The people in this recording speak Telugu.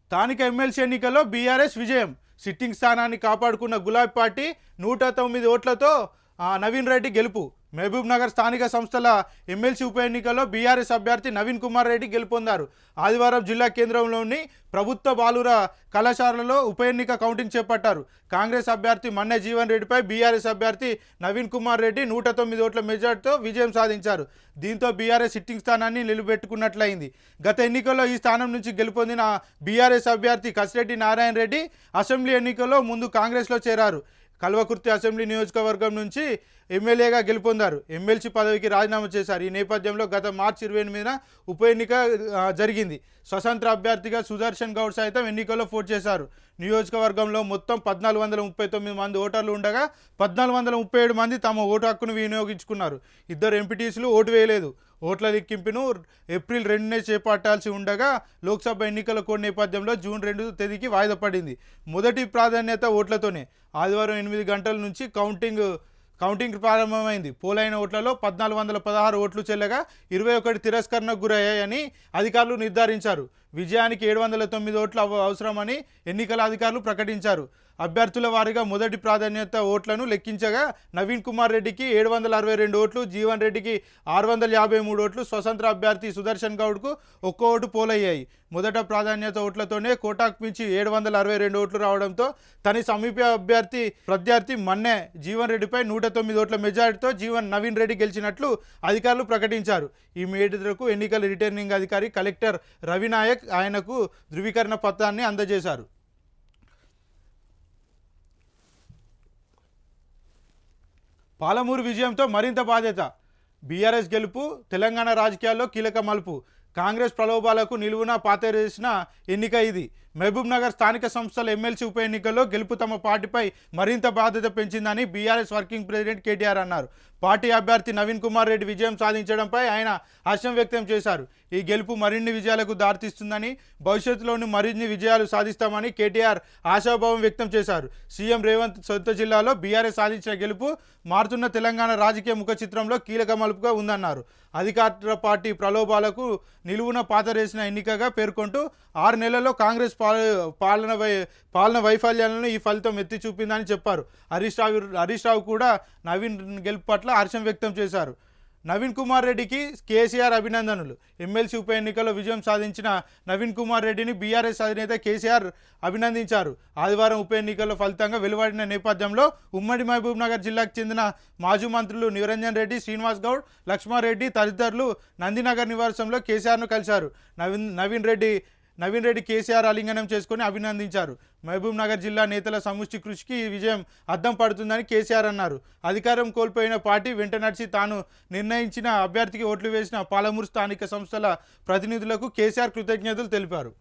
స్థానిక ఎమ్మెల్సీ ఎన్నికల్లో బీఆర్ఎస్ విజయం. సిట్టింగ్ స్థానాన్ని కాపాడుకున్న గులాబీ పార్టీ 109 ఓట్లతో నవీన్ రెడ్డి గెలుపు. మహబూబ్ నగర్ స్థానిక సంస్థల ఎమ్మెల్సీ ఉప ఎన్నికల్లో బీఆర్ఎస్ అభ్యర్థి నవీన్ కుమార్ రెడ్డి గెలుపొందారు. ఆదివారం జిల్లా కేంద్రంలోని ప్రభుత్వ బాలుర కళాశాలలో ఉప ఎన్నిక కౌంటింగ్ చేపట్టారు. కాంగ్రెస్ అభ్యర్థి మన్నె జీవన్ రెడ్డిపై బీఆర్ఎస్ అభ్యర్థి నవీన్ కుమార్ రెడ్డి 109 ఓట్ల మెజార్టీతో విజయం సాధించారు. దీంతో బీఆర్ఎస్ సిట్టింగ్ స్థానాన్ని నిలబెట్టుకున్నట్లయింది. గత ఎన్నికల్లో ఈ స్థానం నుంచి గెలుపొందిన బీఆర్ఎస్ అభ్యర్థి కసిరెడ్డి నారాయణ రెడ్డి అసెంబ్లీ ఎన్నికల్లో ముందు కాంగ్రెస్లో చేరారు. కల్వకుర్తి అసెంబ్లీ నియోజకవర్గం నుంచి ఎమ్మెల్యేగా గెలుపొందారు. ఎమ్మెల్సీ పదవికి రాజీనామా చేశారు. ఈ నేపథ్యంలో గత మార్చి 28న ఉప ఎన్నిక జరిగింది. స్వతంత్ర అభ్యర్థిగా సుదర్శన్ గౌడ్ సైతం ఎన్నికల్లో పోటీ చేశారు. నియోజకవర్గంలో మొత్తం 1439 మంది ఓటర్లు ఉండగా 1437 మంది తమ ఓటు హక్కును వినియోగించుకున్నారు. 2 ఎంపీటీసీలు ఓటు వేయలేదు. ఓట్ల లెక్కింపును ఏప్రిల్ 2నే చేపట్టాల్సి ఉండగా లోక్సభ ఎన్నికల కోడ్ నేపథ్యంలో జూన్ 2 తేదీకి వాయిదా పడింది. మొదటి ప్రాధాన్యత ఓట్లతోనే. ఆదివారం 8 గంటల నుంచి కౌంటింగ్ ప్రారంభమైంది. పోలైన ఓట్లలో 1416 ఓట్లు చెల్లగా 21 తిరస్కరణకు గురయ్యాయని అధికారులు నిర్ధారించారు. విజయానికి 709 ఓట్లు అవసరమని ఎన్నికల అధికారులు ప్రకటించారు. అభ్యర్థుల వారీగా మొదటి ప్రాధాన్యత ఓట్లను లెక్కించగా నవీన్ కుమార్ రెడ్డికి 762 ఓట్లు, జీవన్ రెడ్డికి 653 ఓట్లు, స్వతంత్ర అభ్యర్థి సుదర్శన్ గౌడ్కు 1 ఓటు పోలయ్యాయి. మొదట ప్రాధాన్యత ఓట్లతోనే కోటాకు మించి 762 ఓట్లు రావడంతో తన సమీప ప్రత్యర్థి మన్నె జీవన్ రెడ్డిపై 109 ఓట్ల మెజారిటీతో నవీన్ రెడ్డి గెలిచినట్లు అధికారులు ప్రకటించారు. ఈ మేరకు ఎన్నికల రిటర్నింగ్ అధికారి కలెక్టర్ రవినాయక్ ఆయనకు ధృవీకరణ పత్రాన్ని అందజేశారు. పాలమూరు విజయంతో మరింత బాధ్యత. బీఆర్ఎస్ గెలుపు తెలంగాణ రాజకీయాల్లో కీలక మలుపు. కాంగ్రెస్ ప్రలోభాలకు నిలువున పాతరేసిన ఎన్నిక ఇది. మహబూబ్ నగర్ స్థానిక సంస్థల ఎమ్మెల్సీ ఉప ఎన్నికల్లో గెలుపు తమ పార్టీపై మరింత బాధ్యత పెంచిందని బీఆర్ఎస్ వర్కింగ్ ప్రెసిడెంట్ కేటీఆర్ అన్నారు. పార్టీ అభ్యర్థి నవీన్ కుమార్ రెడ్డి విజయం సాధించడంపై ఆయన హర్షం వ్యక్తం చేశారు. ఈ గెలుపు మరిన్ని విజయాలకు దారితీస్తుందని, భవిష్యత్తులోని మరిన్ని విజయాలు సాధిస్తామని కేటీఆర్ ఆశాభావం వ్యక్తం చేశారు. సీఎం రేవంత్ సొంత జిల్లాలో బీఆర్ఎస్ సాధించిన గెలుపు మారుతున్న తెలంగాణ రాజకీయ ముఖ చిత్రంలో కీలక మలుపుగా ఉందన్నారు. అధికార పార్టీ ప్రలోభాలకు నిలువున పాతరేసిన ఎన్నికగా పేర్కొంటూ 6 నెలల్లో కాంగ్రెస్ పాలన వైఫల్యాలను ఈ ఫలితం ఎత్తి చూపిందని చెప్పారు. హరీష్ రావు కూడా నవీన్ గెలుపు పట్ల హర్షం వ్యక్తం చేశారు. నవీన్ కుమార్ రెడ్డికి కేసీఆర్ అభినందనలు. ఎమ్మెల్సీ ఉప ఎన్నికల్లో విజయం సాధించిన నవీన్ కుమార్ రెడ్డిని బీఆర్ఎస్ అధినేత కేసీఆర్ అభినందించారు. ఆదివారం ఉప ఎన్నికల్లో ఫలితంగా వెలువడిన నేపథ్యంలో ఉమ్మడి మహబూబ్ నగర్ జిల్లాకు చెందిన మాజీ మంత్రులు నిరంజన్ రెడ్డి, శ్రీనివాస్ గౌడ్, లక్ష్మారెడ్డి తదితరులు నందినగర్ నివాసంలో కేసీఆర్ను కలిశారు. నవీన్ రెడ్డి కేసీఆర్ ఆలింగనం చేసుకుని అభినందించారు. మహబూబ్ నగర్ జిల్లా నేతల సముష్టి కృషికి ఈ విజయం అద్దం పడుతుందని కేసీఆర్ అన్నారు. అధికారం కోల్పోయిన పార్టీ వెంట నడిచి తాను నిర్ణయించిన అభ్యర్థికి ఓట్లు వేసిన పాలమూరు స్థానిక సంస్థల ప్రతినిధులకు కేసీఆర్ కృతజ్ఞతలు తెలిపారు.